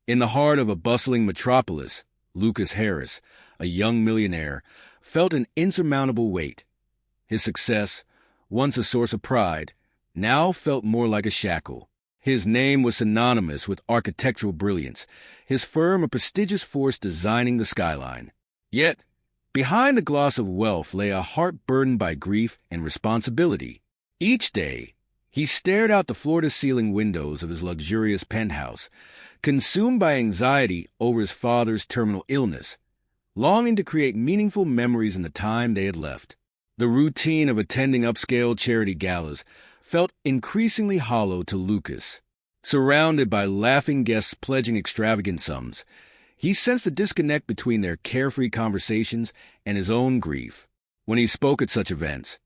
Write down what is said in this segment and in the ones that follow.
In the heart of a bustling metropolis, Lucas Harris, a young millionaire, felt an insurmountable weight. His success, once a source of pride, now felt more like a shackle. His name was synonymous with architectural brilliance, his firm a prestigious force designing the skyline. Yet, behind the gloss of wealth lay a heart burdened by grief and responsibility. Each day, he stared out the floor-to-ceiling windows of his luxurious penthouse, consumed by anxiety over his father's terminal illness, longing to create meaningful memories in the time they had left. The routine of attending upscale charity galas felt increasingly hollow to Lucas. Surrounded by laughing guests pledging extravagant sums, he sensed a disconnect between their carefree conversations and his own grief. When he spoke at such events,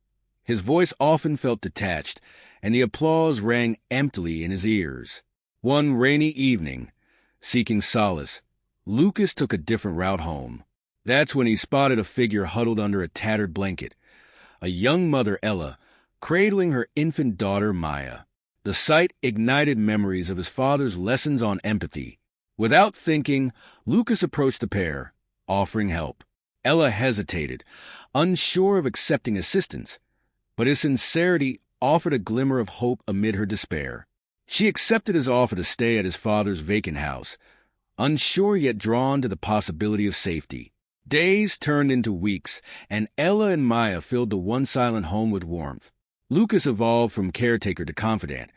his voice often felt detached, and the applause rang emptily in his ears. One rainy evening, seeking solace, Lucas took a different route home. That's when he spotted a figure huddled under a tattered blanket, a young mother, Ella, cradling her infant daughter, Maya. The sight ignited memories of his father's lessons on empathy. Without thinking, Lucas approached the pair, offering help. Ella hesitated, unsure of accepting assistance, but his sincerity offered a glimmer of hope amid her despair. She accepted his offer to stay at his father's vacant house, unsure yet drawn to the possibility of safety. Days turned into weeks, and Ella and Maya filled the one silent home with warmth. Lucas evolved from caretaker to confidant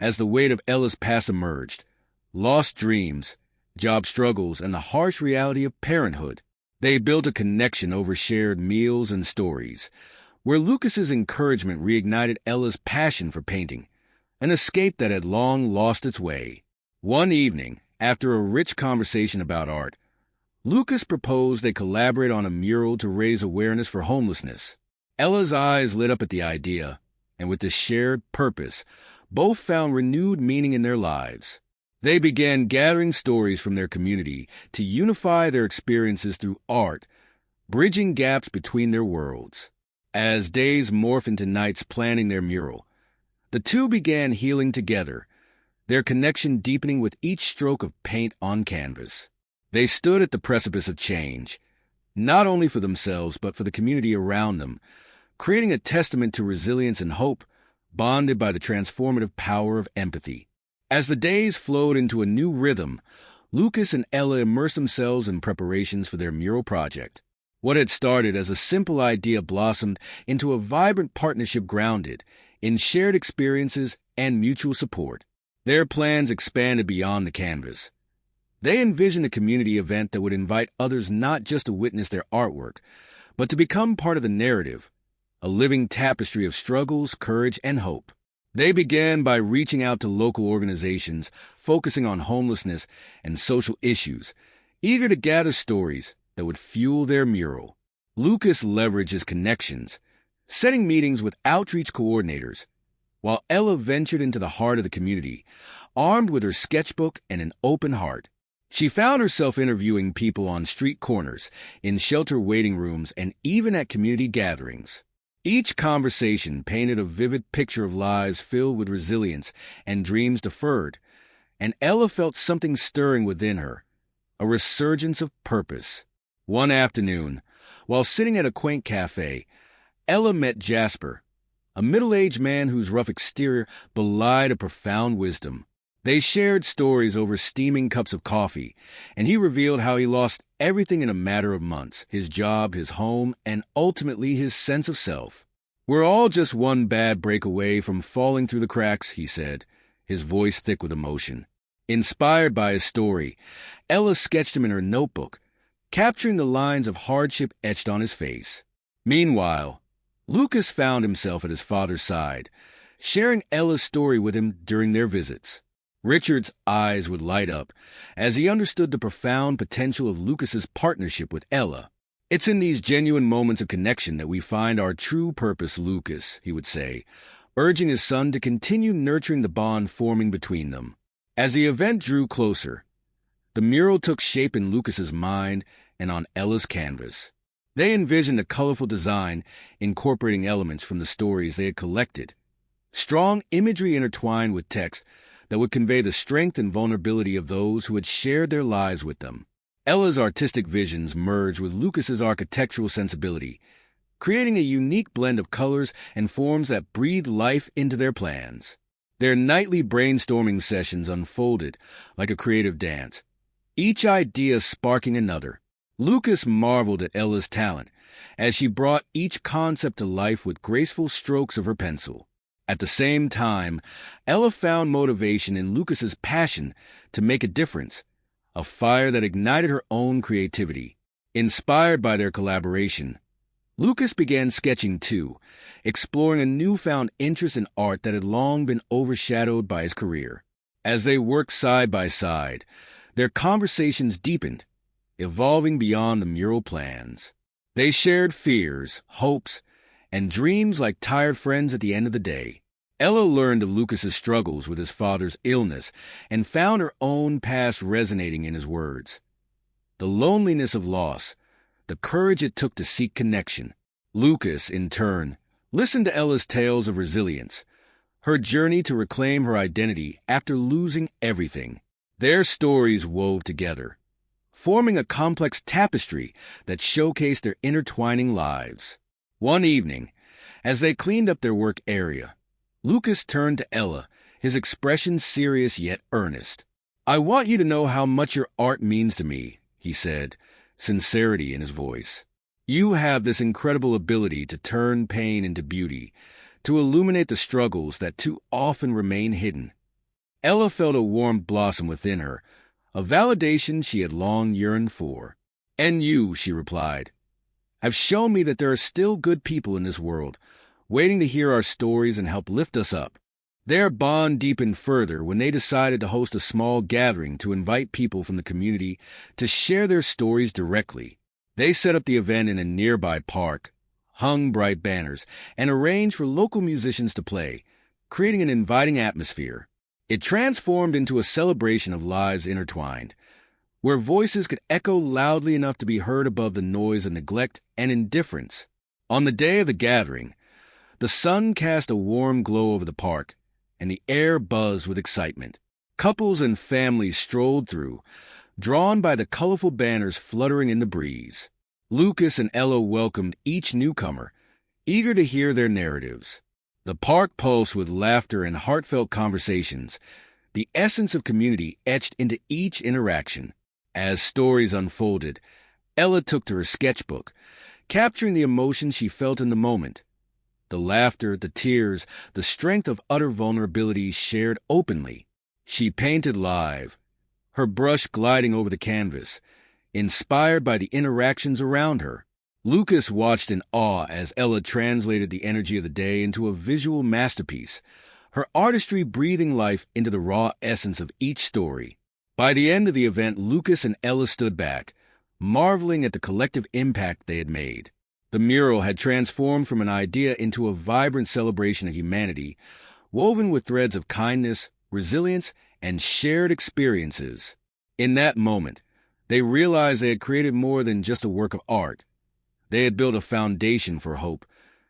as the weight of Ella's past emerged. Lost dreams, job struggles, and the harsh reality of parenthood. They built a connection over shared meals and stories, where Lucas's encouragement reignited Ella's passion for painting, an escape that had long lost its way. One evening, after a rich conversation about art, Lucas proposed they collaborate on a mural to raise awareness for homelessness. Ella's eyes lit up at the idea, and with this shared purpose, both found renewed meaning in their lives. They began gathering stories from their community to unify their experiences through art, bridging gaps between their worlds. As days morphed into nights planning their mural, the two began healing together, their connection deepening with each stroke of paint on canvas. They stood at the precipice of change, not only for themselves but for the community around them, creating a testament to resilience and hope, bonded by the transformative power of empathy. As the days flowed into a new rhythm, Lucas and Ella immersed themselves in preparations for their mural project. What had started as a simple idea blossomed into a vibrant partnership grounded in shared experiences and mutual support. Their plans expanded beyond the canvas. They envisioned a community event that would invite others not just to witness their artwork, but to become part of the narrative, a living tapestry of struggles, courage, and hope. They began by reaching out to local organizations focusing on homelessness and social issues, eager to gather stories that would fuel their mural. Lucas leveraged his connections, setting meetings with outreach coordinators, while Ella ventured into the heart of the community, armed with her sketchbook and an open heart. She found herself interviewing people on street corners, in shelter waiting rooms, and even at community gatherings. Each conversation painted a vivid picture of lives filled with resilience and dreams deferred, and Ella felt something stirring within her, a resurgence of purpose. One afternoon, while sitting at a quaint cafe, Ella met Jasper, a middle-aged man whose rough exterior belied a profound wisdom. They shared stories over steaming cups of coffee, and he revealed how he lost everything in a matter of months: his job, his home, and ultimately his sense of self. "We're all just one bad break away from falling through the cracks," he said, his voice thick with emotion. Inspired by his story, Ella sketched him in her notebook, capturing the lines of hardship etched on his face. Meanwhile, Lucas found himself at his father's side, sharing Ella's story with him during their visits. Richard's eyes would light up as he understood the profound potential of Lucas's partnership with Ella. "It's in these genuine moments of connection that we find our true purpose, Lucas," he would say, urging his son to continue nurturing the bond forming between them. As the event drew closer, the mural took shape in Lucas's mind and on Ella's canvas. They envisioned a colorful design incorporating elements from the stories they had collected. Strong imagery intertwined with text that would convey the strength and vulnerability of those who had shared their lives with them. Ella's artistic visions merged with Lucas's architectural sensibility, creating a unique blend of colors and forms that breathed life into their plans. Their nightly brainstorming sessions unfolded like a creative dance, each idea sparking another. Lucas marveled at Ella's talent as she brought each concept to life with graceful strokes of her pencil. At the same time, Ella found motivation in Lucas's passion to make a difference, a fire that ignited her own creativity. Inspired by their collaboration, Lucas began sketching too, exploring a newfound interest in art that had long been overshadowed by his career. As they worked side by side, their conversations deepened, evolving beyond the mural plans. They shared fears, hopes, and dreams like tired friends at the end of the day. Ella learned of Lucas's struggles with his father's illness and found her own past resonating in his words. The loneliness of loss, the courage it took to seek connection. Lucas, in turn, listened to Ella's tales of resilience, her journey to reclaim her identity after losing everything. Their stories wove together, forming a complex tapestry that showcased their intertwining lives. One evening, as they cleaned up their work area, Lucas turned to Ella, his expression serious yet earnest. "I want you to know how much your art means to me," he said, sincerity in his voice. "You have this incredible ability to turn pain into beauty, to illuminate the struggles that too often remain hidden." Ella felt a warm blossom within her, a validation she had long yearned for. "And you," she replied, "have shown me that there are still good people in this world, waiting to hear our stories and help lift us up." Their bond deepened further when they decided to host a small gathering to invite people from the community to share their stories directly. They set up the event in a nearby park, hung bright banners, and arranged for local musicians to play, creating an inviting atmosphere. It transformed into a celebration of lives intertwined, where voices could echo loudly enough to be heard above the noise of neglect and indifference. On the day of the gathering, the sun cast a warm glow over the park, and the air buzzed with excitement. Couples and families strolled through, drawn by the colorful banners fluttering in the breeze. Lucas and Ella welcomed each newcomer, eager to hear their narratives. The park pulsed with laughter and heartfelt conversations, the essence of community etched into each interaction. As stories unfolded, Ella took to her sketchbook, capturing the emotions she felt in the moment. The laughter, the tears, the strength of utter vulnerability shared openly. She painted live, her brush gliding over the canvas, inspired by the interactions around her. Lucas watched in awe as Ella translated the energy of the day into a visual masterpiece, her artistry breathing life into the raw essence of each story. By the end of the event, Lucas and Ella stood back, marveling at the collective impact they had made. The mural had transformed from an idea into a vibrant celebration of humanity, woven with threads of kindness, resilience, and shared experiences. In that moment, they realized they had created more than just a work of art. They had built a foundation for hope,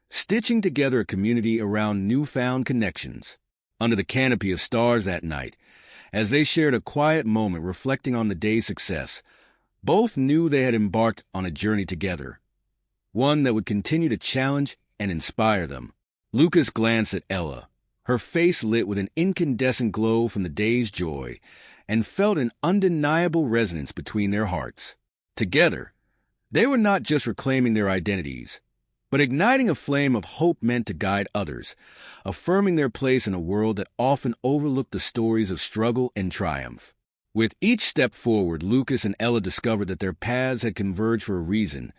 stitching together a community around newfound connections. Under the canopy of stars that night, as they shared a quiet moment reflecting on the day's success, both knew they had embarked on a journey together, one that would continue to challenge and inspire them. Lucas glanced at Ella, her face lit with an incandescent glow from the day's joy, and felt an undeniable resonance between their hearts. Together, they were not just reclaiming their identities, but igniting a flame of hope meant to guide others, affirming their place in a world that often overlooked the stories of struggle and triumph. With each step forward, Lucas and Ella discovered that their paths had converged for a reason.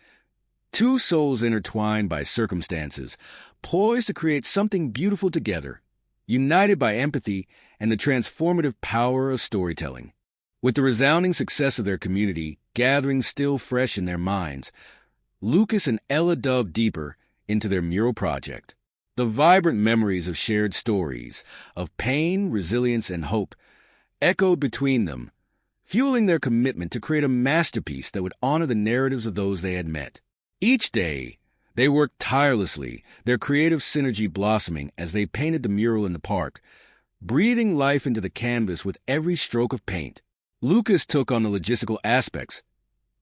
Two souls intertwined by circumstances, poised to create something beautiful together, united by empathy and the transformative power of storytelling. With the resounding success of their community gathering still fresh in their minds, Lucas and Ella dove deeper into their mural project. The vibrant memories of shared stories, of pain, resilience, and hope, echoed between them, fueling their commitment to create a masterpiece that would honor the narratives of those they had met. Each day, they worked tirelessly, their creative synergy blossoming as they painted the mural in the park, breathing life into the canvas with every stroke of paint. Lucas took on the logistical aspects,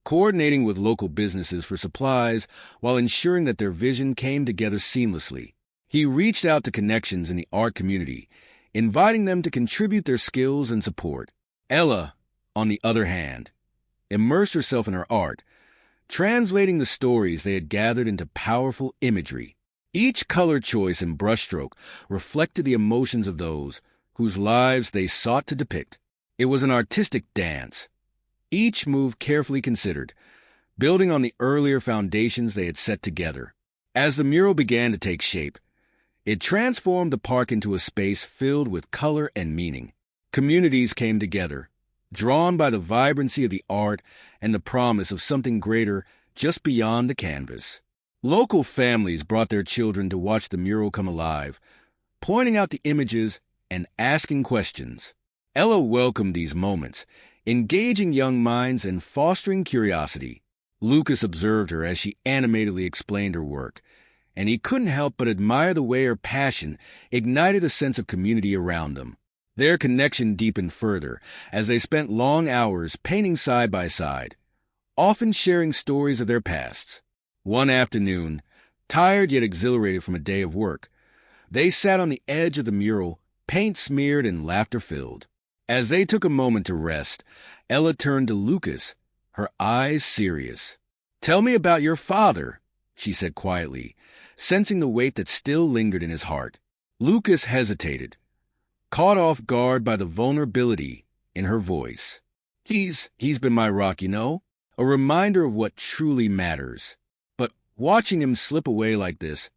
coordinating with local businesses for supplies while ensuring that their vision came together seamlessly. He reached out to connections in the art community, inviting them to contribute their skills and support. Ella, on the other hand, immersed herself in her art, translating the stories they had gathered into powerful imagery. Each color choice and brushstroke reflected the emotions of those whose lives they sought to depict. It was an artistic dance, each move carefully considered, building on the earlier foundations they had set together. As the mural began to take shape, it transformed the park into a space filled with color and meaning. Communities came together, drawn by the vibrancy of the art and the promise of something greater just beyond the canvas. Local families brought their children to watch the mural come alive, pointing out the images and asking questions. Ella welcomed these moments, engaging young minds and fostering curiosity. Lucas observed her as she animatedly explained her work, and he couldn't help but admire the way her passion ignited a sense of community around them. Their connection deepened further as they spent long hours painting side by side, often sharing stories of their pasts. One afternoon, tired yet exhilarated from a day of work, they sat on the edge of the mural, paint smeared and laughter filled. As they took a moment to rest, Ella turned to Lucas, her eyes serious. "Tell me about your father," she said quietly, sensing the weight that still lingered in his heart. Lucas hesitated, caught off guard by the vulnerability in her voice. He's been my rock, a reminder of what truly matters. But watching him slip away like this,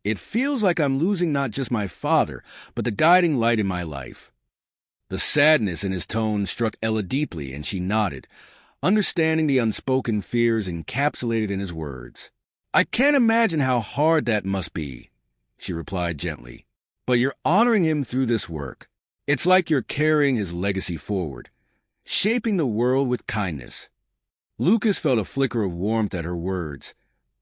it feels like I'm losing not just my father, but the guiding light in my life." The sadness in his tone struck Ella deeply, and she nodded, understanding the unspoken fears encapsulated in his words. "I can't imagine how hard that must be," she replied gently. "But you're honoring him through this work. It's like you're carrying his legacy forward, shaping the world with kindness." Lucas felt a flicker of warmth at her words,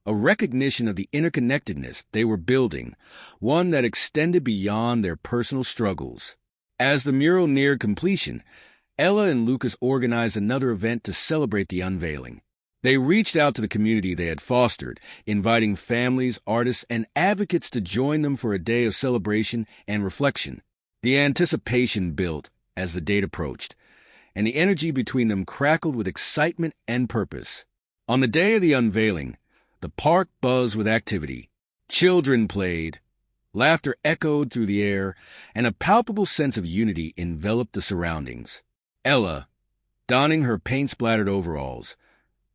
a recognition of the interconnectedness they were building, one that extended beyond their personal struggles. As the mural neared completion, Ella and Lucas organized another event to celebrate the unveiling. They reached out to the community they had fostered, inviting families, artists, and advocates to join them for a day of celebration and reflection. The anticipation built as the date approached, and the energy between them crackled with excitement and purpose. On the day of the unveiling, the park buzzed with activity. Children played, laughter echoed through the air, and a palpable sense of unity enveloped the surroundings. Ella, donning her paint-splattered overalls,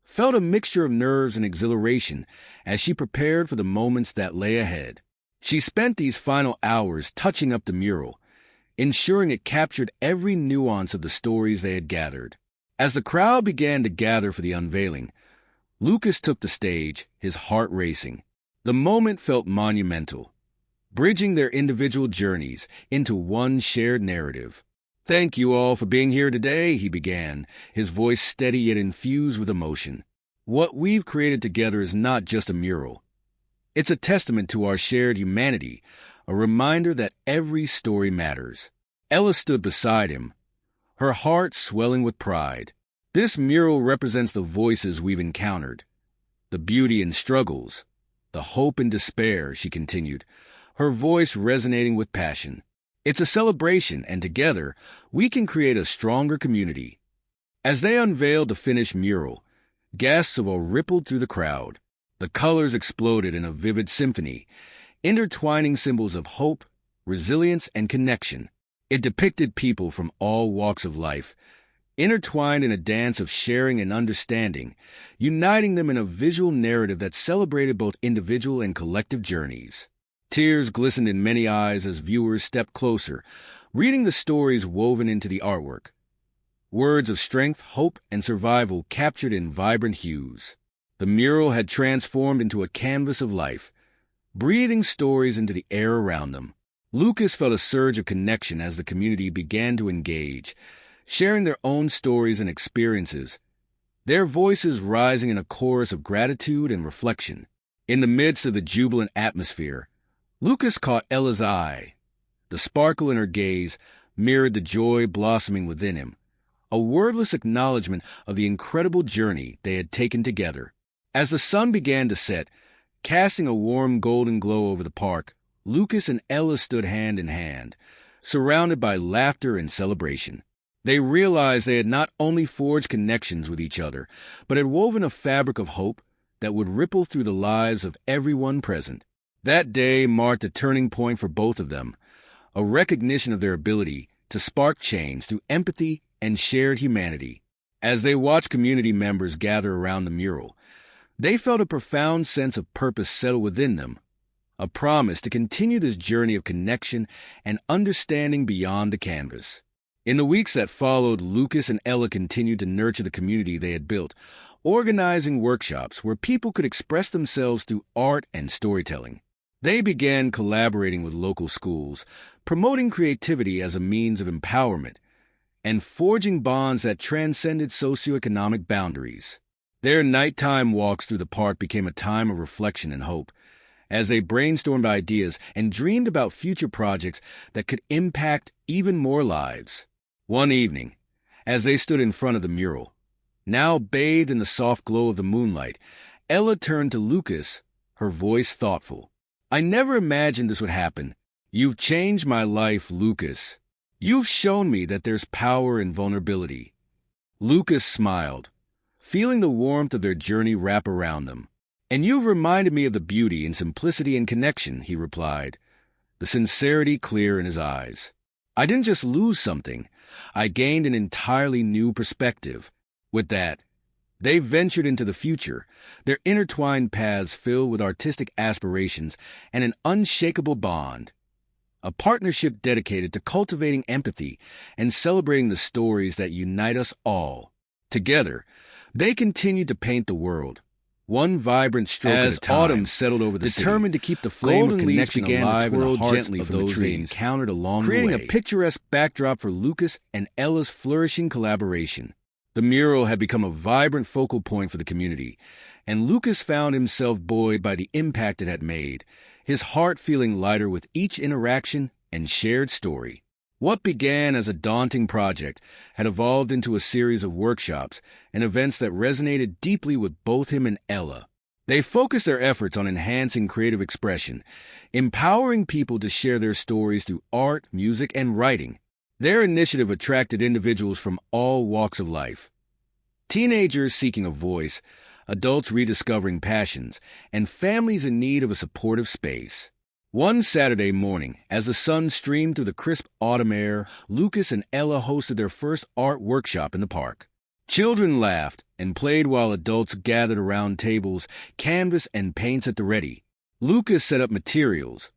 felt a mixture of nerves and exhilaration as she prepared for the moments that lay ahead. She spent these final hours touching up the mural, ensuring it captured every nuance of the stories they had gathered. As the crowd began to gather for the unveiling, Lucas took the stage, his heart racing. The moment felt monumental, bridging their individual journeys into one shared narrative. "Thank you all for being here today," he began, his voice steady yet infused with emotion. "What we've created together is not just a mural. It's a testament to our shared humanity, a reminder that every story matters." Ella stood beside him, her heart swelling with pride. "This mural represents the voices we've encountered, the beauty and struggles, the hope and despair," she continued, her voice resonating with passion. "It's a celebration, and together, we can create a stronger community." As they unveiled the finished mural, gasps of awe rippled through the crowd. The colors exploded in a vivid symphony, intertwining symbols of hope, resilience, and connection. It depicted people from all walks of life, intertwined in a dance of sharing and understanding, uniting them in a visual narrative that celebrated both individual and collective journeys. Tears glistened in many eyes as viewers stepped closer, reading the stories woven into the artwork. Words of strength, hope, and survival captured in vibrant hues. The mural had transformed into a canvas of life, breathing stories into the air around them. Lucas felt a surge of connection as the community began to engage, sharing their own stories and experiences, their voices rising in a chorus of gratitude and reflection. In the midst of the jubilant atmosphere, Lucas caught Ella's eye. The sparkle in her gaze mirrored the joy blossoming within him, a wordless acknowledgement of the incredible journey they had taken together. As the sun began to set, casting a warm golden glow over the park, Lucas and Ella stood hand in hand, surrounded by laughter and celebration. They realized they had not only forged connections with each other, but had woven a fabric of hope that would ripple through the lives of everyone present. That day marked a turning point for both of them, a recognition of their ability to spark change through empathy and shared humanity. As they watched community members gather around the mural, they felt a profound sense of purpose settle within them, a promise to continue this journey of connection and understanding beyond the canvas. In the weeks that followed, Lucas and Ella continued to nurture the community they had built, organizing workshops where people could express themselves through art and storytelling. They began collaborating with local schools, promoting creativity as a means of empowerment, and forging bonds that transcended socioeconomic boundaries. Their nighttime walks through the park became a time of reflection and hope, as they brainstormed ideas and dreamed about future projects that could impact even more lives. One evening, as they stood in front of the mural, now bathed in the soft glow of the moonlight, Ella turned to Lucas, her voice thoughtful. "I never imagined this would happen. You've changed my life, Lucas. You've shown me that there's power in vulnerability." Lucas smiled, feeling the warmth of their journey wrap around them. "And you've reminded me of the beauty in simplicity and connection," he replied, the sincerity clear in his eyes. "I didn't just lose something. I gained an entirely new perspective." With that, they ventured into the future, their intertwined paths filled with artistic aspirations and an unshakable bond. A partnership dedicated to cultivating empathy and celebrating the stories that unite us all. Together, they continued to paint the world, one vibrant stroke at a time. As autumn settled over the determined city, to keep the flame of connection alive in the hearts gently of those they encountered along the way, creating a picturesque backdrop for Lucas and Ella's flourishing collaboration. The mural had become a vibrant focal point for the community, and Lucas found himself buoyed by the impact it had made, his heart feeling lighter with each interaction and shared story. What began as a daunting project had evolved into a series of workshops and events that resonated deeply with both him and Ella. They focused their efforts on enhancing creative expression, empowering people to share their stories through art, music, and writing. Their initiative attracted individuals from all walks of life. Teenagers seeking a voice, adults rediscovering passions, and families in need of a supportive space. One Saturday morning, as the sun streamed through the crisp autumn air, Lucas and Ella hosted their first art workshop in the park. Children laughed and played while adults gathered around tables, canvas and paints at the ready. Lucas set up materials,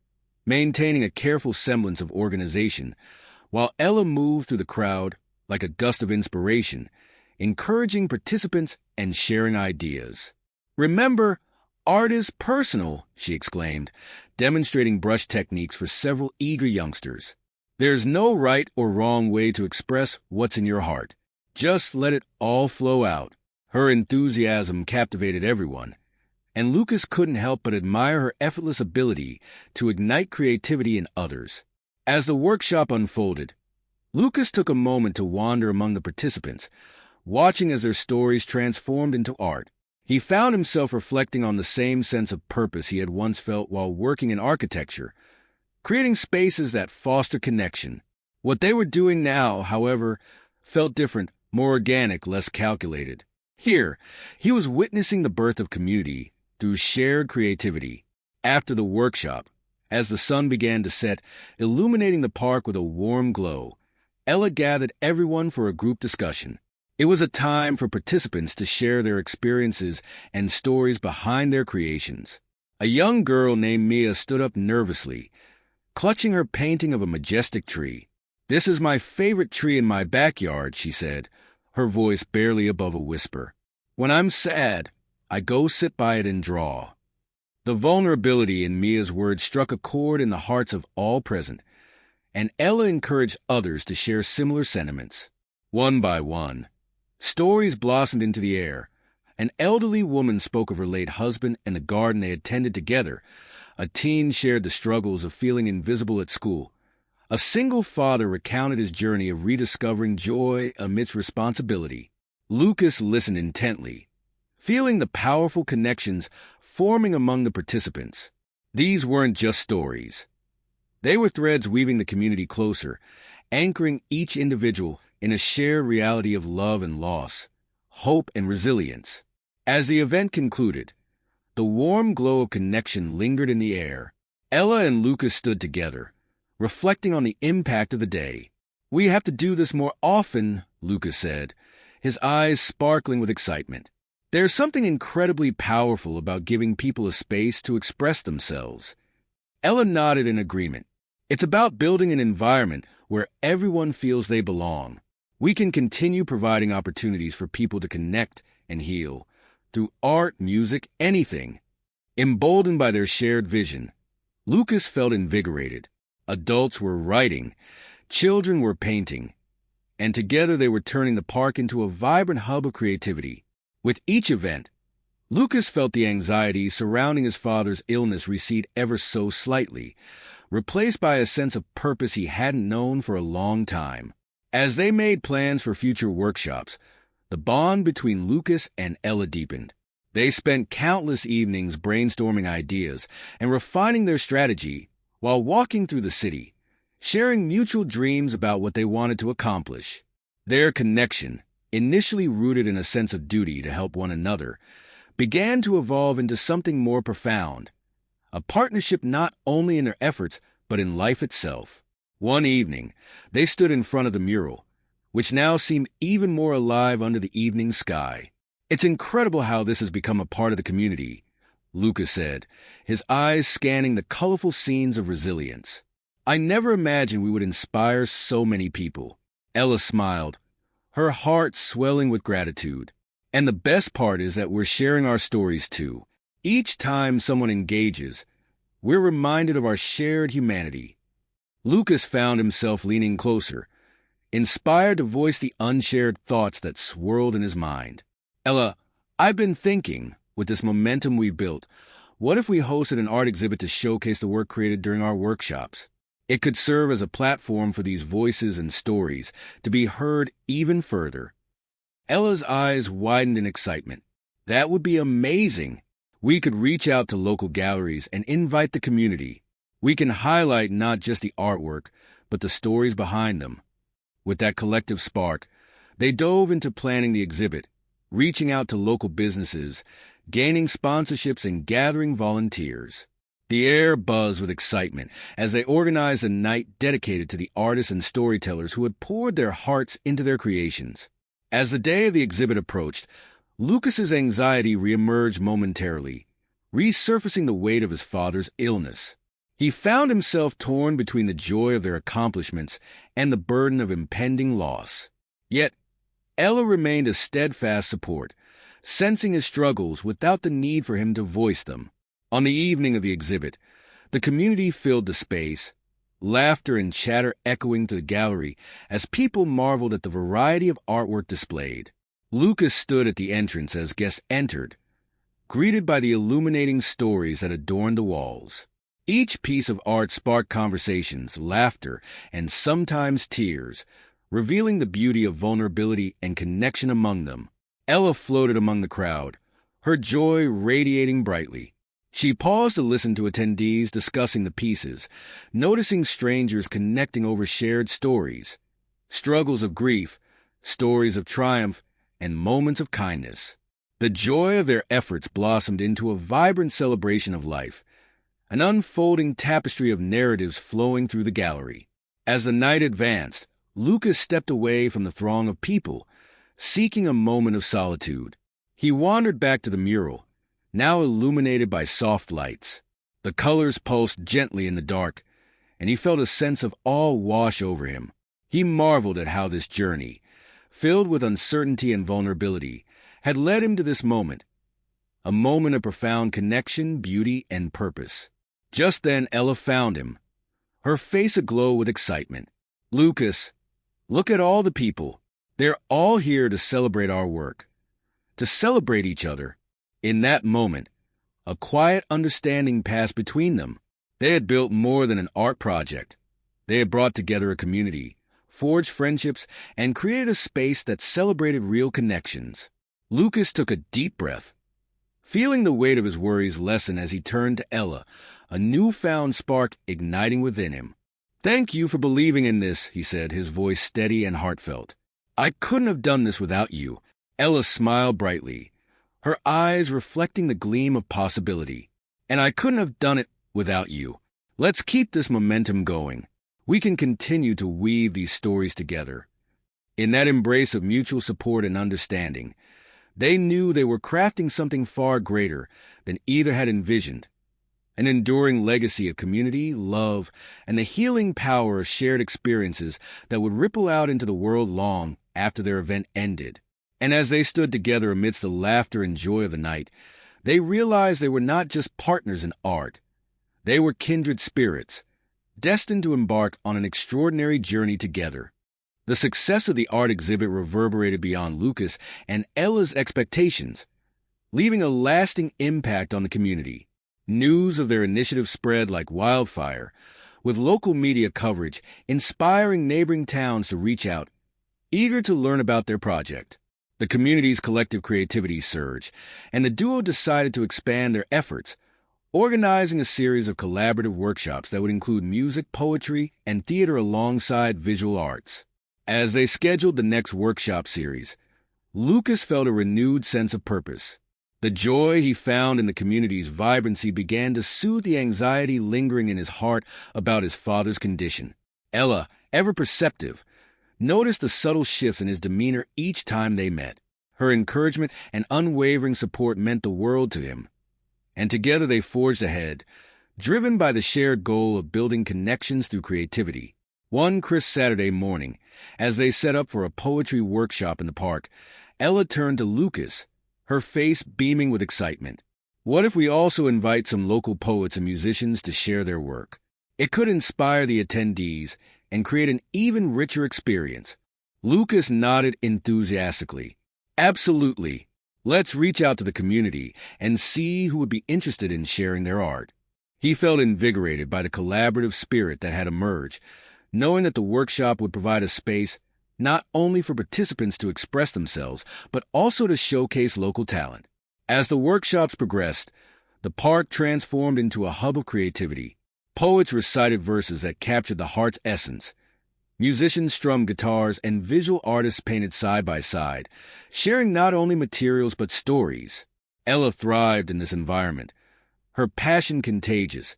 maintaining a careful semblance of organization, while Ella moved through the crowd like a gust of inspiration, encouraging participants and sharing ideas. "Remember, art is personal," she exclaimed, demonstrating brush techniques for several eager youngsters. "There's no right or wrong way to express what's in your heart. Just let it all flow out." Her enthusiasm captivated everyone, and Lucas couldn't help but admire her effortless ability to ignite creativity in others. As the workshop unfolded, Lucas took a moment to wander among the participants, watching as their stories transformed into art. He found himself reflecting on the same sense of purpose he had once felt while working in architecture, creating spaces that foster connection. What they were doing now, however, felt different, more organic, less calculated. Here, he was witnessing the birth of community through shared creativity. After the workshop, as the sun began to set, illuminating the park with a warm glow, Ella gathered everyone for a group discussion. It was a time for participants to share their experiences and stories behind their creations. A young girl named Mia stood up nervously, clutching her painting of a majestic tree. "This is my favorite tree in my backyard," she said, her voice barely above a whisper. "When I'm sad, I go sit by it and draw." The vulnerability in Mia's words struck a chord in the hearts of all present, and Ella encouraged others to share similar sentiments. One by one, stories blossomed into the air. An elderly woman spoke of her late husband and the garden they had tended together. A teen shared the struggles of feeling invisible at school. A single father recounted his journey of rediscovering joy amidst responsibility. Lucas listened intently, feeling the powerful connections forming among the participants. These weren't just stories. They were threads weaving the community closer, anchoring each individual in a shared reality of love and loss, hope and resilience. As the event concluded, the warm glow of connection lingered in the air. Ella and Lucas stood together, reflecting on the impact of the day. "We have to do this more often," Lucas said, his eyes sparkling with excitement. "There's something incredibly powerful about giving people a space to express themselves." Ella nodded in agreement. "It's about building an environment where everyone feels they belong. We can continue providing opportunities for people to connect and heal through art, music, anything." Emboldened by their shared vision, Lucas felt invigorated. Adults were writing, children were painting, and together they were turning the park into a vibrant hub of creativity. With each event, Lucas felt the anxiety surrounding his father's illness recede ever so slightly, replaced by a sense of purpose he hadn't known for a long time. As they made plans for future workshops, the bond between Lucas and Ella deepened. They spent countless evenings brainstorming ideas and refining their strategy while walking through the city, sharing mutual dreams about what they wanted to accomplish. Their connection, initially rooted in a sense of duty to help one another, began to evolve into something more profound, a partnership not only in their efforts but in life itself. One evening, they stood in front of the mural, which now seemed even more alive under the evening sky. "It's incredible how this has become a part of the community," Lucas said, his eyes scanning the colorful scenes of resilience. "I never imagined we would inspire so many people." Ella smiled, her heart swelling with gratitude. "And the best part is that we're sharing our stories too. Each time someone engages, we're reminded of our shared humanity." Lucas found himself leaning closer, inspired to voice the unshared thoughts that swirled in his mind. "Ella, I've been thinking, with this momentum we've built, what if we hosted an art exhibit to showcase the work created during our workshops? It could serve as a platform for these voices and stories to be heard even further." Ella's eyes widened in excitement. "That would be amazing. We could reach out to local galleries and invite the community. We can highlight not just the artwork, but the stories behind them." With that collective spark, they dove into planning the exhibit, reaching out to local businesses, gaining sponsorships, and gathering volunteers. The air buzzed with excitement as they organized a night dedicated to the artists and storytellers who had poured their hearts into their creations. As the day of the exhibit approached, Lucas's anxiety reemerged momentarily, resurfacing the weight of his father's illness. He found himself torn between the joy of their accomplishments and the burden of impending loss. Yet, Ella remained a steadfast support, sensing his struggles without the need for him to voice them. On the evening of the exhibit, the community filled the space, laughter and chatter echoing to the gallery as people marveled at the variety of artwork displayed. Lucas stood at the entrance as guests entered, greeted by the illuminating stories that adorned the walls. Each piece of art sparked conversations, laughter, and sometimes tears, revealing the beauty of vulnerability and connection among them. Ella floated among the crowd, her joy radiating brightly. She paused to listen to attendees discussing the pieces, noticing strangers connecting over shared stories, struggles of grief, stories of triumph, and moments of kindness. The joy of their efforts blossomed into a vibrant celebration of life, an unfolding tapestry of narratives flowing through the gallery. As the night advanced, Lucas stepped away from the throng of people, seeking a moment of solitude. He wandered back to the mural, now illuminated by soft lights. The colors pulsed gently in the dark, and he felt a sense of awe wash over him. He marveled at how this journey, filled with uncertainty and vulnerability, had led him to this moment, a moment of profound connection, beauty, and purpose. Just then Ella found him, her face aglow with excitement. "Lucas, look at all the people. They're all here to celebrate our work, to celebrate each other." In that moment, a quiet understanding passed between them. They had built more than an art project. They had brought together a community, forged friendships, and created a space that celebrated real connections. Lucas took a deep breath, feeling the weight of his worries lessen as he turned to Ella, a newfound spark igniting within him. "Thank you for believing in this," he said, his voice steady and heartfelt. "I couldn't have done this without you." Ella smiled brightly, her eyes reflecting the gleam of possibility. "And I couldn't have done it without you. Let's keep this momentum going. We can continue to weave these stories together." In that embrace of mutual support and understanding, they knew they were crafting something far greater than either had envisioned, an enduring legacy of community, love, and the healing power of shared experiences that would ripple out into the world long after their event ended. And as they stood together amidst the laughter and joy of the night, they realized they were not just partners in art. They were kindred spirits, destined to embark on an extraordinary journey together. The success of the art exhibit reverberated beyond Lucas and Ella's expectations, leaving a lasting impact on the community. News of their initiative spread like wildfire, with local media coverage inspiring neighboring towns to reach out, eager to learn about their project. The community's collective creativity surged, and the duo decided to expand their efforts, organizing a series of collaborative workshops that would include music, poetry, and theater alongside visual arts. As they scheduled the next workshop series, Lucas felt a renewed sense of purpose. The joy he found in the community's vibrancy began to soothe the anxiety lingering in his heart about his father's condition. Ella, ever perceptive, noticed the subtle shifts in his demeanor each time they met. Her encouragement and unwavering support meant the world to him, and together they forged ahead, driven by the shared goal of building connections through creativity. One crisp Saturday morning, as they set up for a poetry workshop in the park, Ella turned to Lucas, her face beaming with excitement. "What if we also invite some local poets and musicians to share their work? It could inspire the attendees and create an even richer experience." Lucas nodded enthusiastically. "Absolutely. Let's reach out to the community and see who would be interested in sharing their art." He felt invigorated by the collaborative spirit that had emerged, knowing that the workshop would provide a space not only for participants to express themselves, but also to showcase local talent. As the workshops progressed, the park transformed into a hub of creativity. Poets recited verses that captured the heart's essence. Musicians strummed guitars, and visual artists painted side by side, sharing not only materials but stories. Ella thrived in this environment, her passion contagious,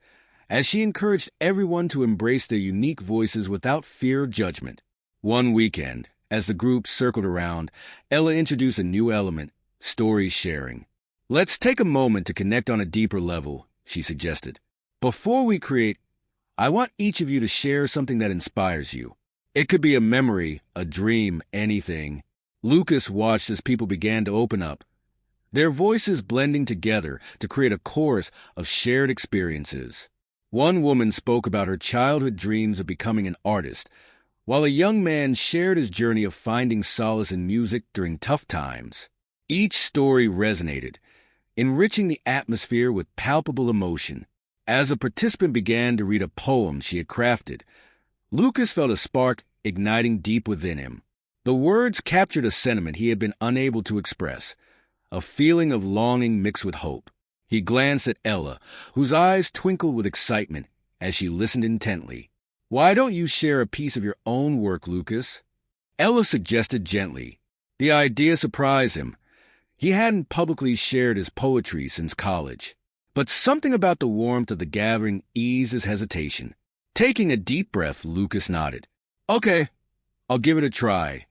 as she encouraged everyone to embrace their unique voices without fear of judgment. One weekend, as the group circled around, Ella introduced a new element, story sharing. "Let's take a moment to connect on a deeper level," she suggested. "Before we create, I want each of you to share something that inspires you. It could be a memory, a dream, anything." Lucas watched as people began to open up, their voices blending together to create a chorus of shared experiences. One woman spoke about her childhood dreams of becoming an artist, while a young man shared his journey of finding solace in music during tough times. Each story resonated, enriching the atmosphere with palpable emotion. As a participant began to read a poem she had crafted, Lucas felt a spark igniting deep within him. The words captured a sentiment he had been unable to express, a feeling of longing mixed with hope. He glanced at Ella, whose eyes twinkled with excitement as she listened intently. "Why don't you share a piece of your own work, Lucas?" Ella suggested gently. The idea surprised him. He hadn't publicly shared his poetry since college. But something about the warmth of the gathering eased his hesitation. Taking a deep breath, Lucas nodded. "Okay, I'll give it a try."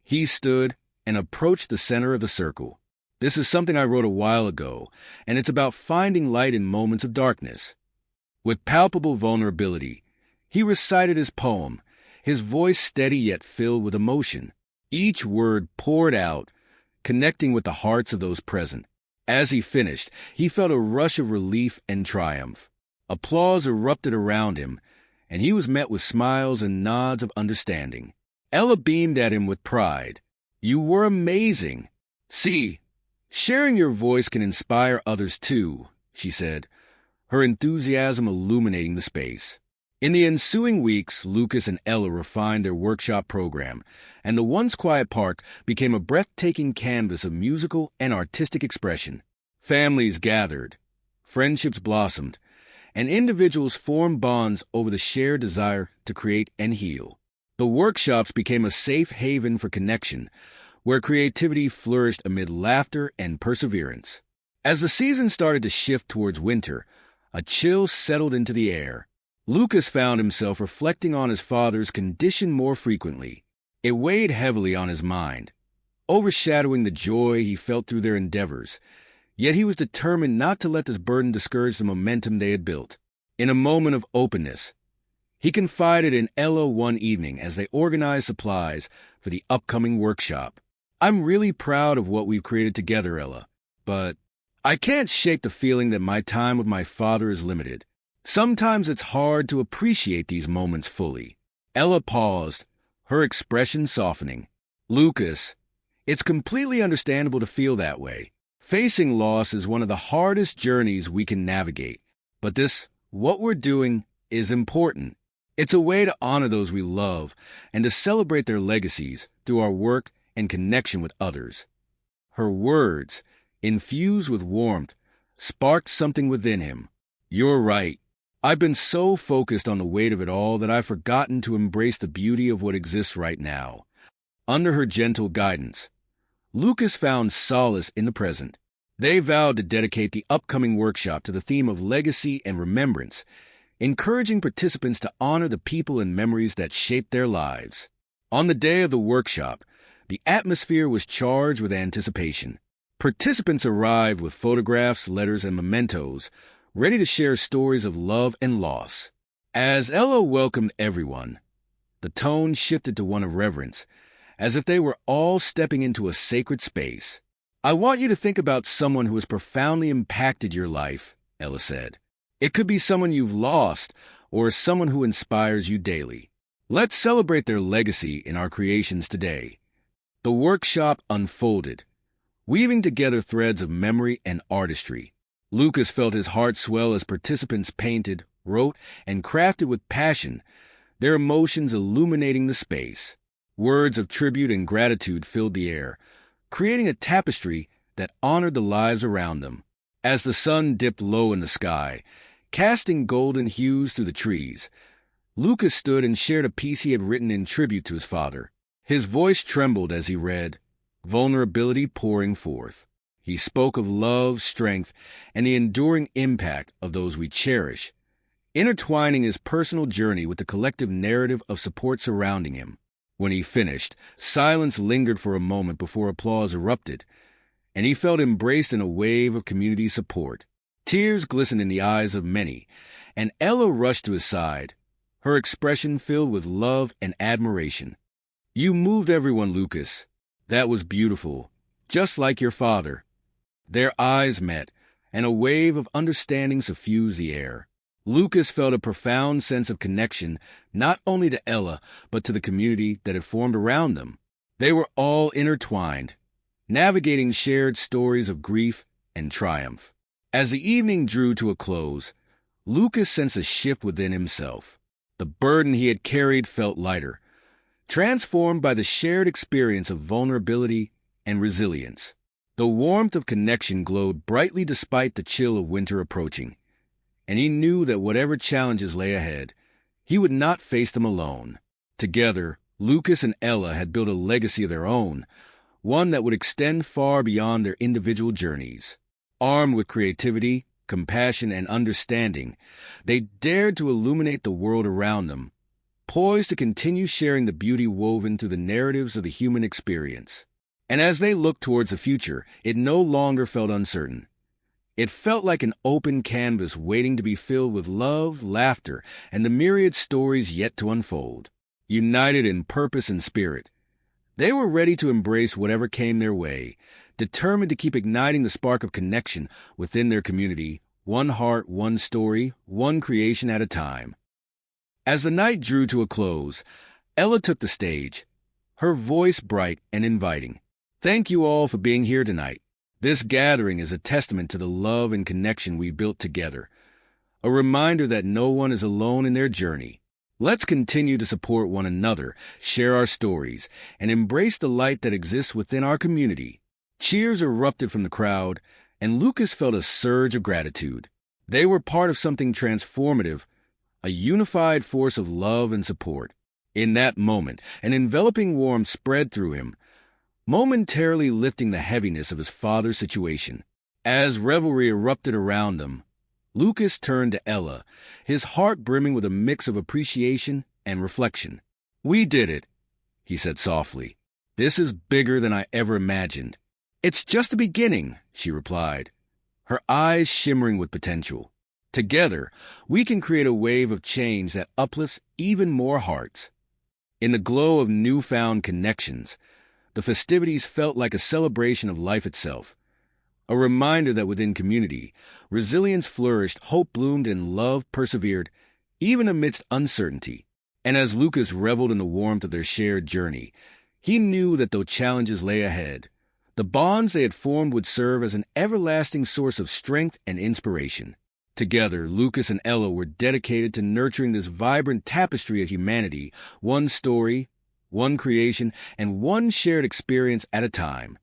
He stood and approached the center of the circle. "This is something I wrote a while ago, and it's about finding light in moments of darkness." With palpable vulnerability, he recited his poem, his voice steady yet filled with emotion. Each word poured out, connecting with the hearts of those present. As he finished, he felt a rush of relief and triumph. Applause erupted around him, and he was met with smiles and nods of understanding. Ella beamed at him with pride. "You were amazing. See, sharing your voice can inspire others too," she said, her enthusiasm illuminating the space. In the ensuing weeks, Lucas and Ella refined their workshop program, and the once quiet park became a breathtaking canvas of musical and artistic expression. Families gathered, friendships blossomed, and individuals formed bonds over the shared desire to create and heal. The workshops became a safe haven for connection, where creativity flourished amid laughter and perseverance. As the season started to shift towards winter, a chill settled into the air. Lucas found himself reflecting on his father's condition more frequently. It weighed heavily on his mind, overshadowing the joy he felt through their endeavors. Yet he was determined not to let this burden discourage the momentum they had built. In a moment of openness, he confided in Ella one evening as they organized supplies for the upcoming workshop. "I'm really proud of what we've created together, Ella, but I can't shake the feeling that my time with my father is limited. Sometimes it's hard to appreciate these moments fully." Ella paused, her expression softening. "Lucas, it's completely understandable to feel that way. Facing loss is one of the hardest journeys we can navigate. But what we're doing, is important. It's a way to honor those we love and to celebrate their legacies through our work and connection with others." Her words, infused with warmth, sparked something within him. "You're right. I've been so focused on the weight of it all that I've forgotten to embrace the beauty of what exists right now." Under her gentle guidance, Lucas found solace in the present. They vowed to dedicate the upcoming workshop to the theme of legacy and remembrance, encouraging participants to honor the people and memories that shaped their lives. On the day of the workshop, the atmosphere was charged with anticipation. Participants arrived with photographs, letters, and mementos, ready to share stories of love and loss. As Ella welcomed everyone, the tone shifted to one of reverence, as if they were all stepping into a sacred space. "I want you to think about someone who has profoundly impacted your life," Ella said. "It could be someone you've lost or someone who inspires you daily. Let's celebrate their legacy in our creations today." The workshop unfolded, weaving together threads of memory and artistry. Lucas felt his heart swell as participants painted, wrote, and crafted with passion, their emotions illuminating the space. Words of tribute and gratitude filled the air, creating a tapestry that honored the lives around them. As the sun dipped low in the sky, casting golden hues through the trees, Lucas stood and shared a piece he had written in tribute to his father. His voice trembled as he read, vulnerability pouring forth. He spoke of love, strength, and the enduring impact of those we cherish, intertwining his personal journey with the collective narrative of support surrounding him. When he finished, silence lingered for a moment before applause erupted, and he felt embraced in a wave of community support. Tears glistened in the eyes of many, and Ella rushed to his side, her expression filled with love and admiration. "You moved everyone, Lucas. That was beautiful, just like your father." Their eyes met, and a wave of understanding suffused the air. Lucas felt a profound sense of connection not only to Ella, but to the community that had formed around them. They were all intertwined, navigating shared stories of grief and triumph. As the evening drew to a close, Lucas sensed a shift within himself. The burden he had carried felt lighter, transformed by the shared experience of vulnerability and resilience. The warmth of connection glowed brightly despite the chill of winter approaching, and he knew that whatever challenges lay ahead, he would not face them alone. Together, Lucas and Ella had built a legacy of their own, one that would extend far beyond their individual journeys. Armed with creativity, compassion, and understanding, they dared to illuminate the world around them, poised to continue sharing the beauty woven through the narratives of the human experience. And as they looked towards the future, it no longer felt uncertain. It felt like an open canvas waiting to be filled with love, laughter, and the myriad stories yet to unfold. United in purpose and spirit, they were ready to embrace whatever came their way, determined to keep igniting the spark of connection within their community, one heart, one story, one creation at a time. As the night drew to a close, Ella took the stage, her voice bright and inviting. "Thank you all for being here tonight. This gathering is a testament to the love and connection we built together, a reminder that no one is alone in their journey. Let's continue to support one another, share our stories, and embrace the light that exists within our community. Cheers erupted from the crowd, and Lucas felt a surge of gratitude. They were part of something transformative, a unified force of love and support. In that moment, an enveloping warmth spread through him, momentarily lifting the heaviness of his father's situation. As revelry erupted around them, Lucas turned to Ella, his heart brimming with a mix of appreciation and reflection. "We did it," he said softly. "This is bigger than I ever imagined." "It's just the beginning," she replied, her eyes shimmering with potential. "Together, we can create a wave of change that uplifts even more hearts." In the glow of newfound connections, the festivities felt like a celebration of life itself, a reminder that within community, resilience flourished, hope bloomed, and love persevered, even amidst uncertainty. And as Lucas reveled in the warmth of their shared journey, he knew that though challenges lay ahead, the bonds they had formed would serve as an everlasting source of strength and inspiration. Together, Lucas and Ella were dedicated to nurturing this vibrant tapestry of humanity, one story, one creation, and one shared experience at a time.